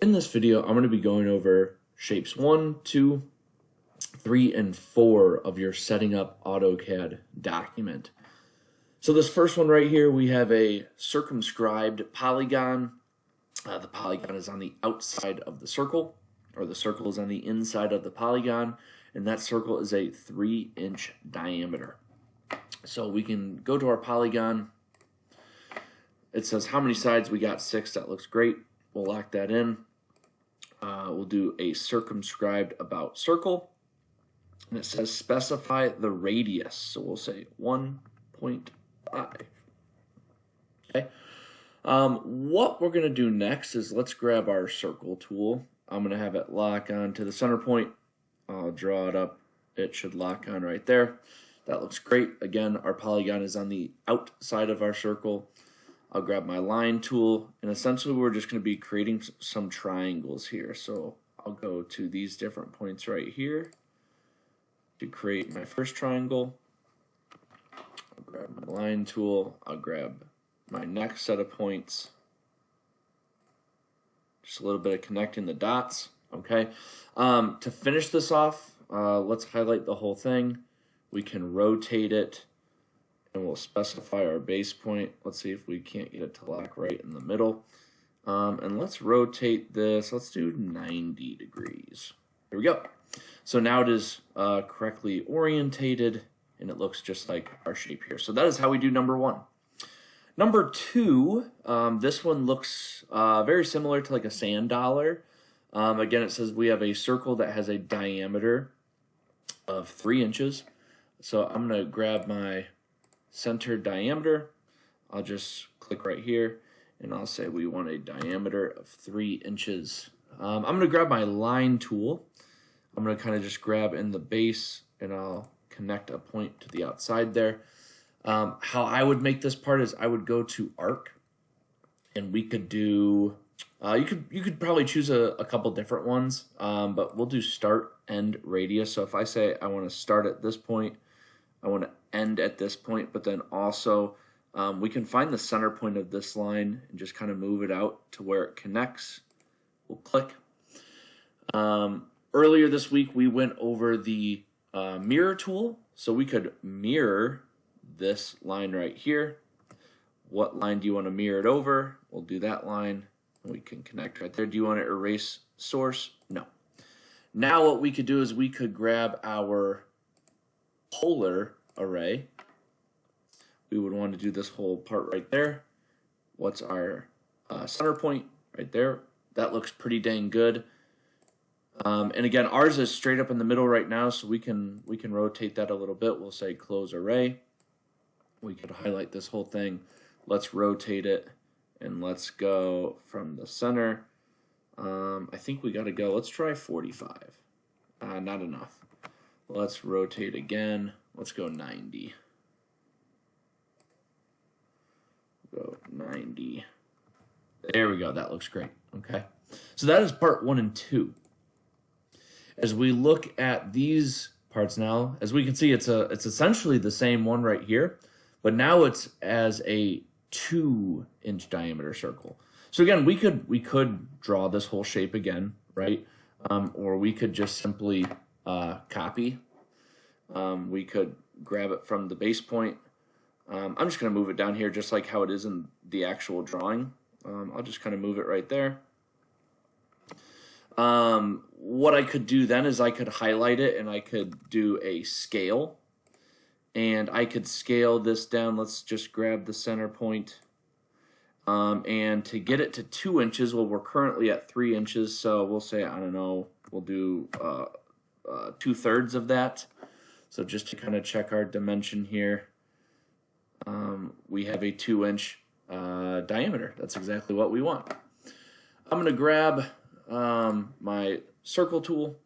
In this video, I'm going to be going over shapes 1, 2, 3, and 4 of your setting up AutoCAD document. So this first one right here, we have a circumscribed polygon. The polygon is on the outside of the circle, or the circle is on the inside of the polygon, and that circle is a 3-inch diameter. So we can go to our polygon. It says how many sides we got, 6. That looks great. We'll lock that in. We'll do a circumscribed about circle, and it says specify the radius. So we'll say 1.5. Okay. What we're going to do next is let's grab our circle tool. I'm going to have it lock on to the center point. I'll draw it up. It should lock on right there. That looks great. Again, our polygon is on the outside of our circle. I'll grab my line tool, and essentially we're just going to be creating some triangles here. So I'll go to these different points right here to create my first triangle. I'll grab my line tool. I'll grab my next set of points. Just a little bit of connecting the dots. Okay. To finish this off, let's highlight the whole thing. We can rotate it, and we'll specify our base point. Let's see if we can't get it to lock right in the middle. And let's rotate this. Let's do 90 degrees. There we go. So now it is correctly orientated, and it looks just like our shape here. So that is how we do number 1. Number 2, this one looks very similar to like a sand dollar. Again, it says we have a circle that has a diameter of 3 inches. So I'm going to grab my center diameter. I'll just click right here, and I'll say we want a diameter of 3 inches. I'm going to grab my line tool. I'm going to kind of just grab in the base, and I'll connect a point to the outside there. How I would make this part is I would go to arc, and we could do you could probably choose a couple different ones, but we'll do start, end, radius. So if I say I want to start at this point, I want to end at this point, but then also we can find the center point of this line and just kind of move it out to where it connects. We'll click. Earlier this week, we went over the mirror tool, so we could mirror this line right here. What line do you want to mirror it over? We'll do that line. We can connect right there. Do you want to erase source? No. Now what we could do is we could grab our polar array. We would want to do this whole part right there. What's our center point right there? That looks pretty dang good. And again, ours is straight up in the middle right now, so we can rotate that a little bit. We'll say close array. We could highlight this whole thing. Let's rotate it, and let's go from the center. I think we got to go. Let's try 45. Not enough. Let's rotate again. Let's go 90. Go 90. There we go. That looks great. Okay. So that is part 1 and 2. As we look at these parts now, as we can see, it's essentially the same one right here, but now it's as a 2-inch diameter circle. So again, we could draw this whole shape again, right? Or we could just simply copy. We could grab it from the base point. I'm just going to move it down here just like how it is in the actual drawing. I'll just kind of move it right there. What I could do then is I could highlight it, and I could do a scale. And I could scale this down. Let's just grab the center point. And to get it to 2 inches, well, we're currently at 3 inches, so we'll say, I don't know, we'll do 2/3 of that. So just to kind of check our dimension here, we have a 2-inch diameter. That's exactly what we want. I'm going to grab my circle tool.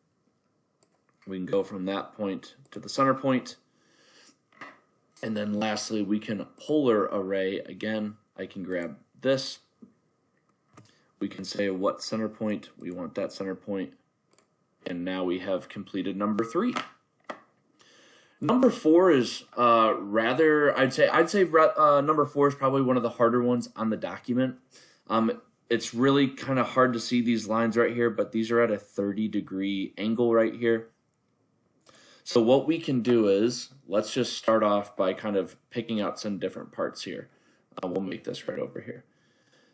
We can go from that point to the center point. And then lastly, we can polar array. Again, I can grab this. We can say what center point. We want that center point. And now we have completed number 3. Number 4 is I'd say number 4 is probably one of the harder ones on the document. it's really kind of hard to see these lines right here, but these are at a 30-degree angle right here. So what we can do is, let's just start off by kind of picking out some different parts here. We'll make this right over here.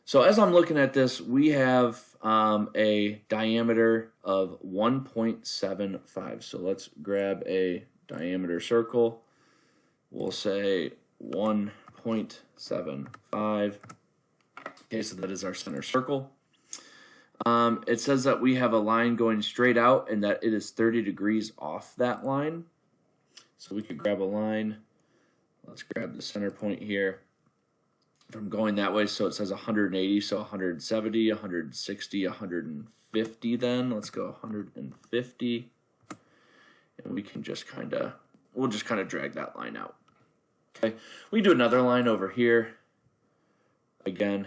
So as I'm looking at this, we have a diameter of 1.75. So let's grab a diameter circle. We'll say 1.75. Okay, so that is our center circle. It says that we have a line going straight out and that it is 30 degrees off that line. So we could grab a line. Let's grab the center point here. From going that way, so it says 180, so 170, 160, 150 then. Let's go 150. And we can just we'll just kind of drag that line out. Okay, we do another line over here. Again,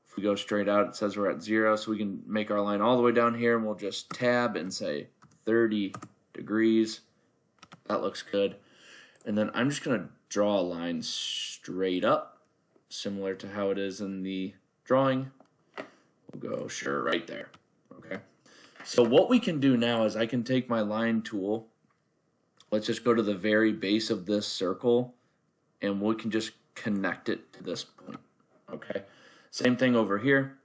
if we go straight out, it says we're at 0, so we can make our line all the way down here, and we'll just tab and say 30 degrees. That looks good. And then I'm just going to draw a line straight up, similar to how it is in the drawing. We'll go right there. Okay. So what we can do now is I can take my line tool. Let's just go to the very base of this circle, and we can just connect it to this point. Okay. Same thing over here.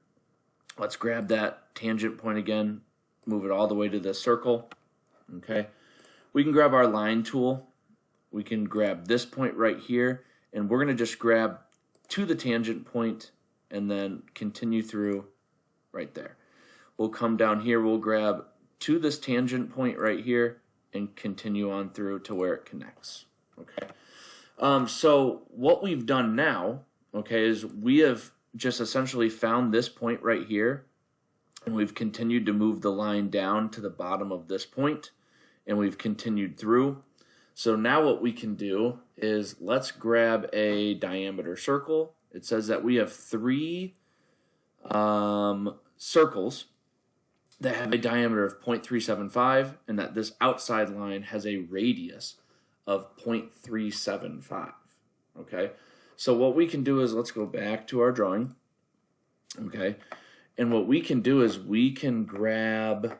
Let's grab that tangent point again, move it all the way to this circle. Okay. We can grab our line tool. We can grab this point right here, and we're going to just grab to the tangent point and then continue through right there. We'll come down here, we'll grab to this tangent point right here and continue on through to where it connects. Okay. So what we've done now, okay, is we have just essentially found this point right here, and we've continued to move the line down to the bottom of this point, and we've continued through. So now what we can do is let's grab a diameter circle. It says that we have 3 circles that have a diameter of 0.375 and that this outside line has a radius of 0.375. Okay, so what we can do is let's go back to our drawing. Okay, and what we can do is we can grab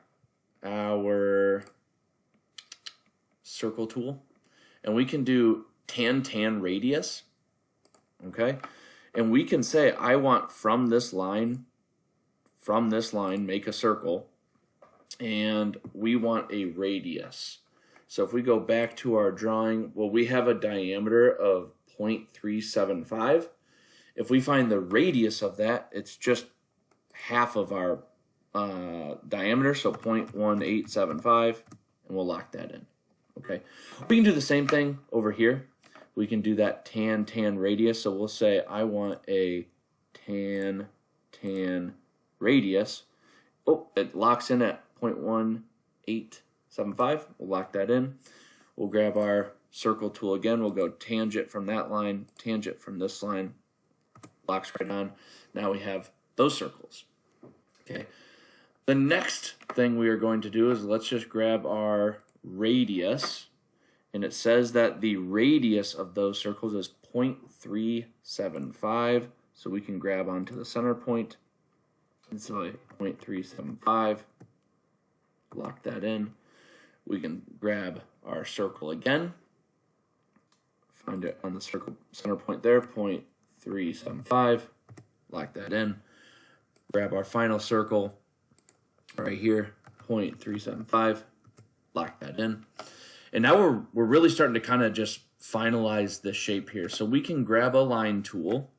our circle tool and we can do tan radius. Okay, and we can say I want from this line make a circle, and we want a radius. So if we go back to our drawing, well, we have a diameter of 0.375. If we find the radius of that, it's just half of our diameter, so 0.1875, and we'll lock that in. Okay, we can do the same thing over here. We can do that tan radius, so we'll say I want a tan radius. Oh, it locks in at 0.1875. We'll lock that in. We'll grab our circle tool again. We'll go tangent from that line, tangent from this line. Locks right on. Now we have those circles. Okay. The next thing we are going to do is let's just grab our radius. And it says that the radius of those circles is 0.375. So we can grab onto the center point. And so 0.375. Lock that in. We can grab our circle again. Find it on the circle center point there, 0.375. Lock that in. Grab our final circle right here, 0.375. Lock that in. And now we're really starting to kind of just finalize the shape here. So we can grab a line tool,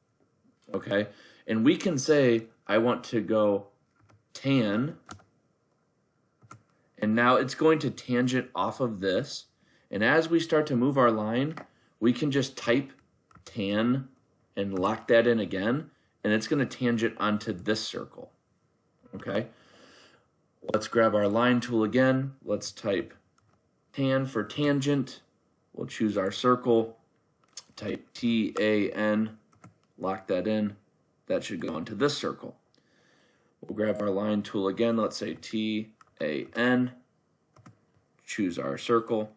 okay, and we can say I want to go tan, and now it's going to tangent off of this. And as we start to move our line, we can just type tan and lock that in again, and it's going to tangent onto this circle. Okay, let's grab our line tool again. Let's type tan for tangent. We'll choose our circle, type TAN, lock that in. That should go into this circle. We'll grab our line tool again. Let's say TAN, choose our circle,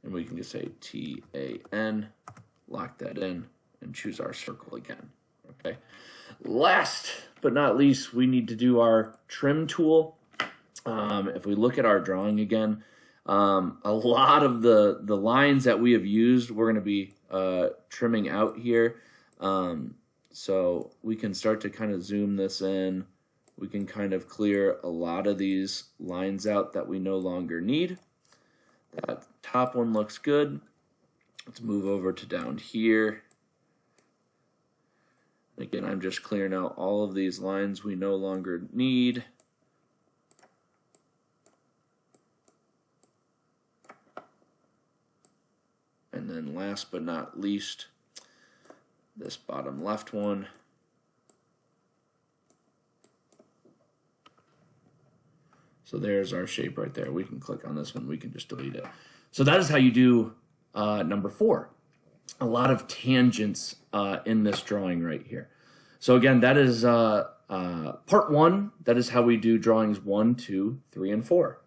and we can just say TAN, lock that in, and choose our circle again. Okay. Last but not least, we need to do our trim tool. If we look at our drawing again, a lot of the lines that we have used, we're going to be trimming out here. So we can start to kind of zoom this in. We can kind of clear a lot of these lines out that we no longer need. That top one looks good. Let's move over to down here. Again, I'm just clearing out all of these lines we no longer need. And then last but not least, this bottom left one. So there's our shape right there. We can click on this one. We can just delete it. So that is how you do number 4. A lot of tangents in this drawing right here. So again, that is part 1. That is how we do drawings 1, 2, 3, and 4.